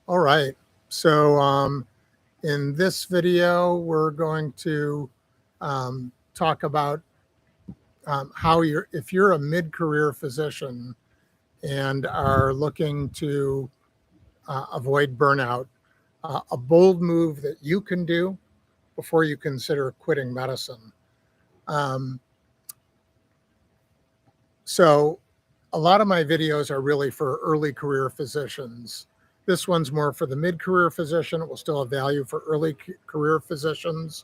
All right. So in this video, we're going to talk about how if you're a mid-career physician and are looking to avoid burnout, a bold move that you can do before you consider quitting medicine. Um, so a lot of my videos are really for early career physicians. This one's more for the mid-career physician. It will still have value for early career physicians.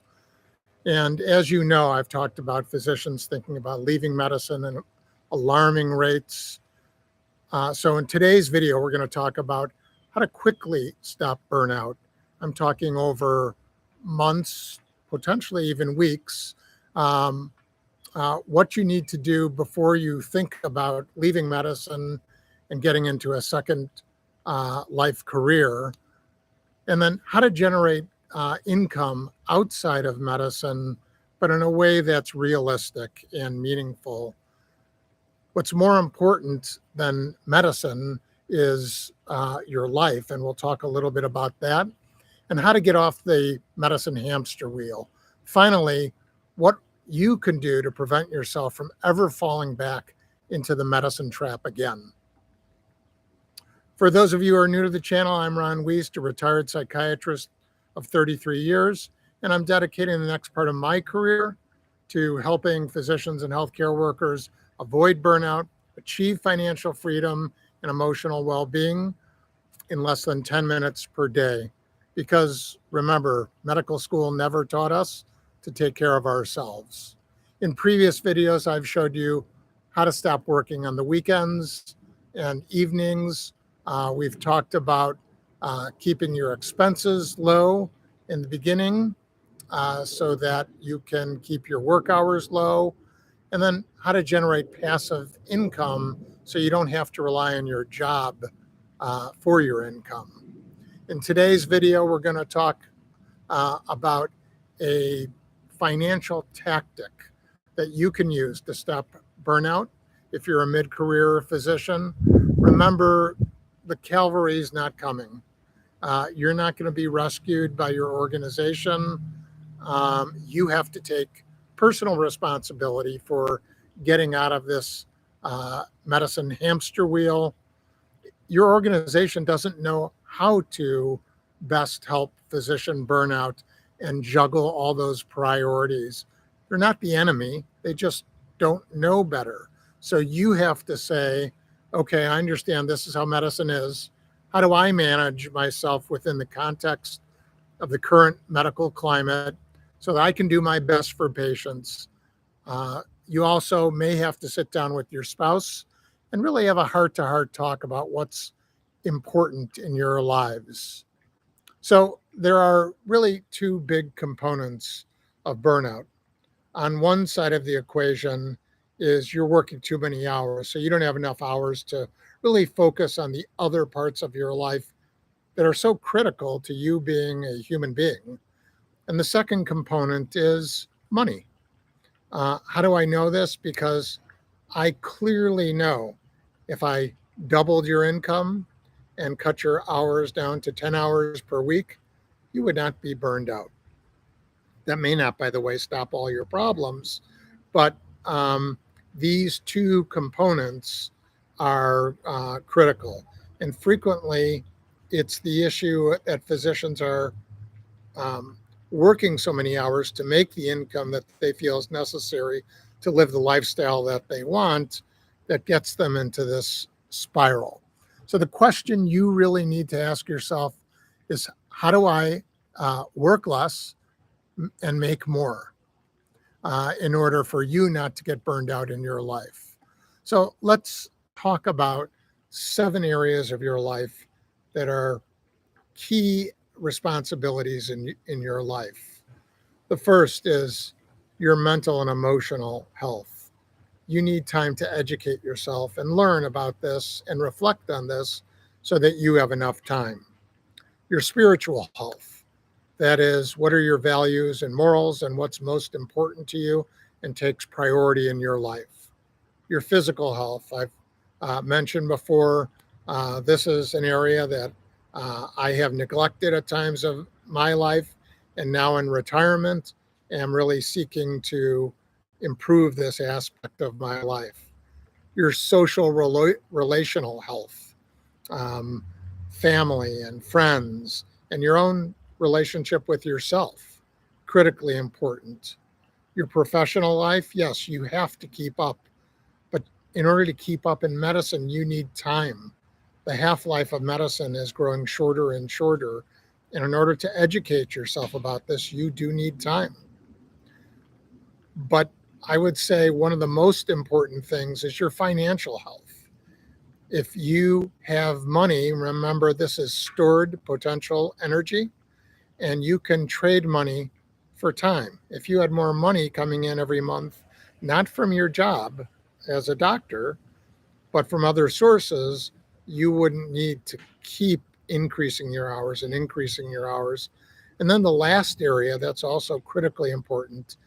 And as you know, I've talked about physicians thinking about leaving medicine at alarming rates. So in today's video, we're going to talk about how to quickly stop burnout. I'm talking over months, potentially even weeks, um, what you need to do before you think about leaving medicine and getting into a second life career, and then how to generate income outside of medicine, but in a way that's realistic and meaningful. What's more important than medicine is your life, and we'll talk a little bit about that, and how to get off the medicine hamster wheel. Finally, what you can do to prevent yourself from ever falling back into the medicine trap again. For those of you who are new to the channel, I'm Ron Wuest, a retired psychiatrist of 33 years, and I'm dedicating the next part of my career to helping physicians and healthcare workers avoid burnout, achieve financial freedom and emotional well-being in less than 10 minutes per day. Because remember, medical school never taught us to take care of ourselves. In previous videos, I've showed you how to stop working on the weekends and evenings. We've talked about keeping your expenses low in the beginning so that you can keep your work hours low, and then how to generate passive income so you don't have to rely on your job for your income. In today's video, we're going to talk about a financial tactic that you can use to stop burnout. If you're a mid-career physician, remember the cavalry is not coming. You're not going to be rescued by your organization. You have to take personal responsibility for getting out of this medicine hamster wheel. Your organization doesn't know how to best help physician burnout and juggle all those priorities. They're not the enemy. They just don't know better. So you have to say, okay, I understand this is how medicine is. How do I manage myself within the context of the current medical climate so that I can do my best for patients? You also may have to sit down with your spouse and really have a heart-to-heart talk about what's important in your lives. So there are really two big components of burnout. On one side of the equation is you're working too many hours, so you don't have enough hours to really focus on the other parts of your life that are so critical to you being a human being. And the second component is money. How do I know this? Because I clearly know if I doubled your income and cut your hours down to 10 hours per week, you would not be burned out. That may not, by the way, stop all your problems, but these two components are critical. And frequently, it's the issue that physicians are um, working so many hours to make the income that they feel is necessary to live the lifestyle that they want that gets them into this spiral. So the question you really need to ask yourself is, how do I work less and make more in order for you not to get burned out in your life? So let's talk about 7 areas of your life that are key responsibilities in your life. The first is your mental and emotional health. You need time to educate yourself and learn about this and reflect on this so that you have enough time. Your spiritual health. That is, what are your values and morals and what's most important to you and takes priority in your life. Your physical health. I've mentioned before, this is an area that I have neglected at times of my life, and now in retirement, am really seeking to improve this aspect of my life. Your social relational health, um, family and friends, and your own relationship with yourself, critically important. Your professional life, yes, you have to keep up, but in order to keep up in medicine, you need time. The half life of medicine is growing shorter and shorter. And in order to educate yourself about this, you do need time. But I would say one of the most important things is your financial health. If you have money, remember this is stored potential energy, and you can trade money for time. If you had more money coming in every month, not from your job as a doctor, but from other sources, you wouldn't need to keep increasing your hours and increasing your hours. And then the last area that's also critically important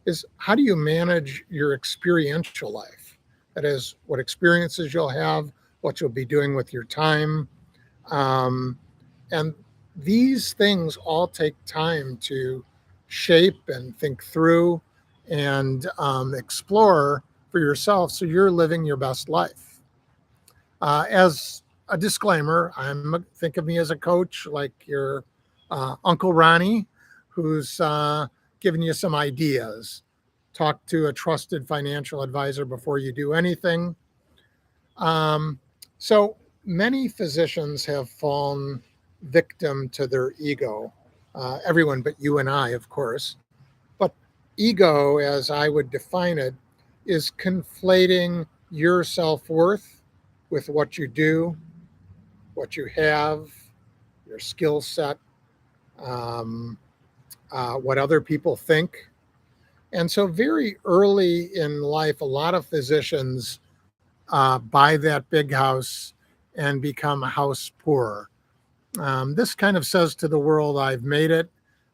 is how do you manage your experiential life? That is, what experiences you'll have, what you'll be doing with your time. Um, and these things all take time to shape and think through and explore for yourself so you're living your best life. As a disclaimer, think of me as a coach, like your Uncle Ronnie, who's giving you some ideas. Talk to a trusted financial advisor before you do anything. Um, so many physicians have fallen victim to their ego. Everyone but you and I, of course. But ego, as I would define it, is conflating your self worth with what you do, what you have, your skill set, um, what other people think. And so, very early in life, a lot of physicians buy that big house and become house poor. This kind of says to the world, I've made it.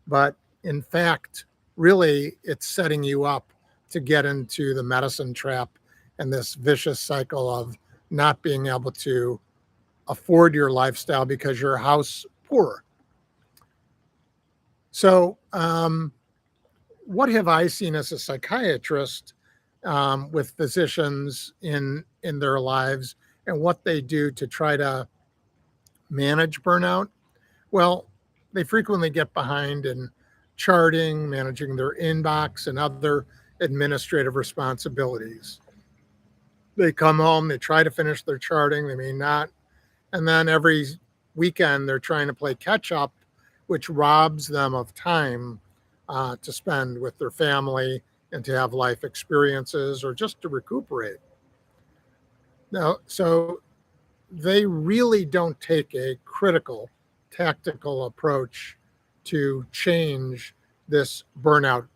But in fact, really, it's setting you up to get into the medicine trap and this vicious cycle of not being able to afford your lifestyle because you're house poor. So, what have I seen as a psychiatrist with physicians in their lives and what they do to try to manage burnout? Well, they frequently get behind in charting, managing their inbox, and other administrative responsibilities. They come home, they try to finish their charting, they may not. And then every weekend, they're trying to play catch up, which robs them of time to spend with their family and to have life experiences or just to recuperate. Now, so they really don't take a critical tactical approach to change this burnout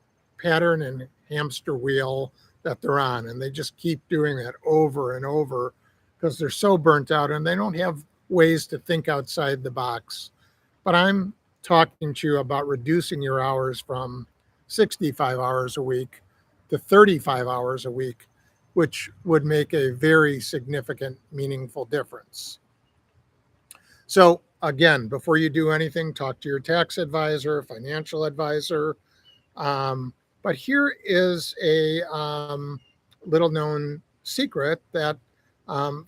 pattern and hamster wheel that they're on. And they just keep doing that over and over because they're so burnt out and they don't have ways to think outside the box. But I'm talking to you about reducing your hours from 65 hours a week to 35 hours a week, which would make a very significant, meaningful difference. So again, before you do anything, talk to your tax advisor, financial advisor. But here is a little known secret that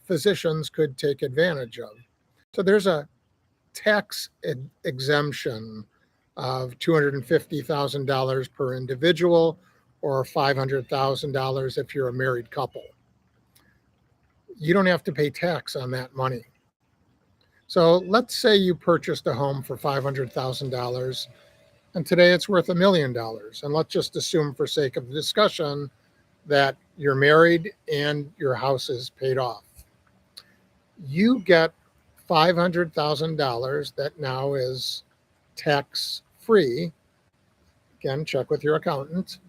physicians could take advantage of. So there's a tax exemption of $250,000 per individual or $500,000 if you're a married couple. You don't have to pay tax on that money. So let's say you purchased a home for $500,000 and today it's worth $1 million. And let's just assume for sake of the discussion that you're married and your house is paid off. You get $500,000 that now is tax free. Again, check with your accountant.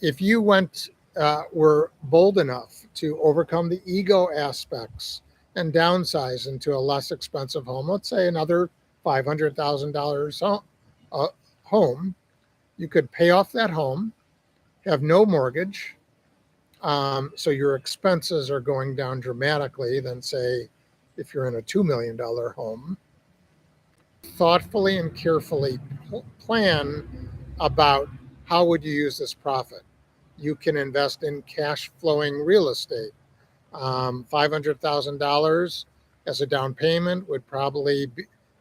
If you were bold enough to overcome the ego aspects and downsize into a less expensive home, let's say another $500,000 home, you could pay off that home, have no mortgage. So your expenses are going down dramatically than, say, if you're in a $2 million home. thoughtfully and carefully plan about how would you use this profit. You can invest in cash flowing real estate. $500,000 as a down payment would probably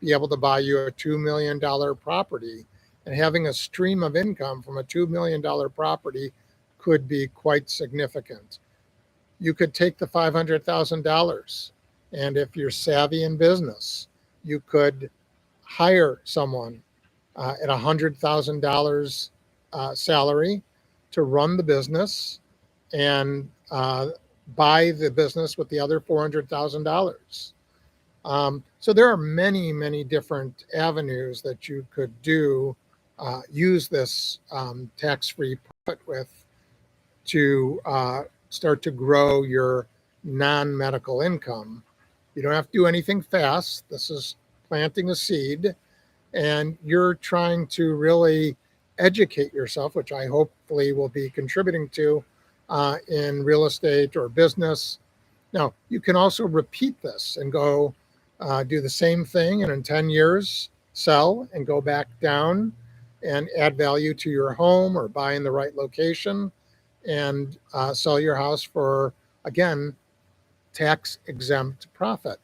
be able to buy you a $2 million property. And having a stream of income from a $2 million property could be quite significant. You could take the $500,000, and if you're savvy in business, you could hire someone at $100,000 salary to run the business and buy the business with the other $400,000. So there are many, many different avenues that you could use this tax-free profit with to start to grow your non-medical income. You don't have to do anything fast. This is planting a seed, and you're trying to really educate yourself, which I hopefully will be contributing to in real estate or business. Now, you can also repeat this and go do the same thing, and in 10 years, sell and go back down and add value to your home or buy in the right location and sell your house for, again, tax exempt profit.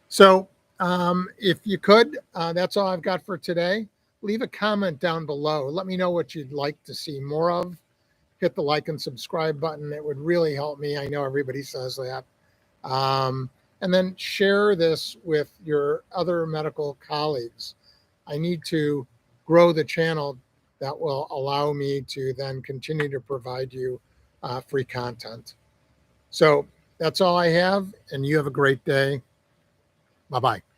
So if you could, that's all I've got for today. Leave a comment down below. Let me know what you'd like to see more of. Hit the like and subscribe button. It would really help me. I know everybody says that. And then share this with your other medical colleagues. I need to grow the channel that will allow me to then continue to provide you free content. So that's all I have, and you have a great day. Bye-bye.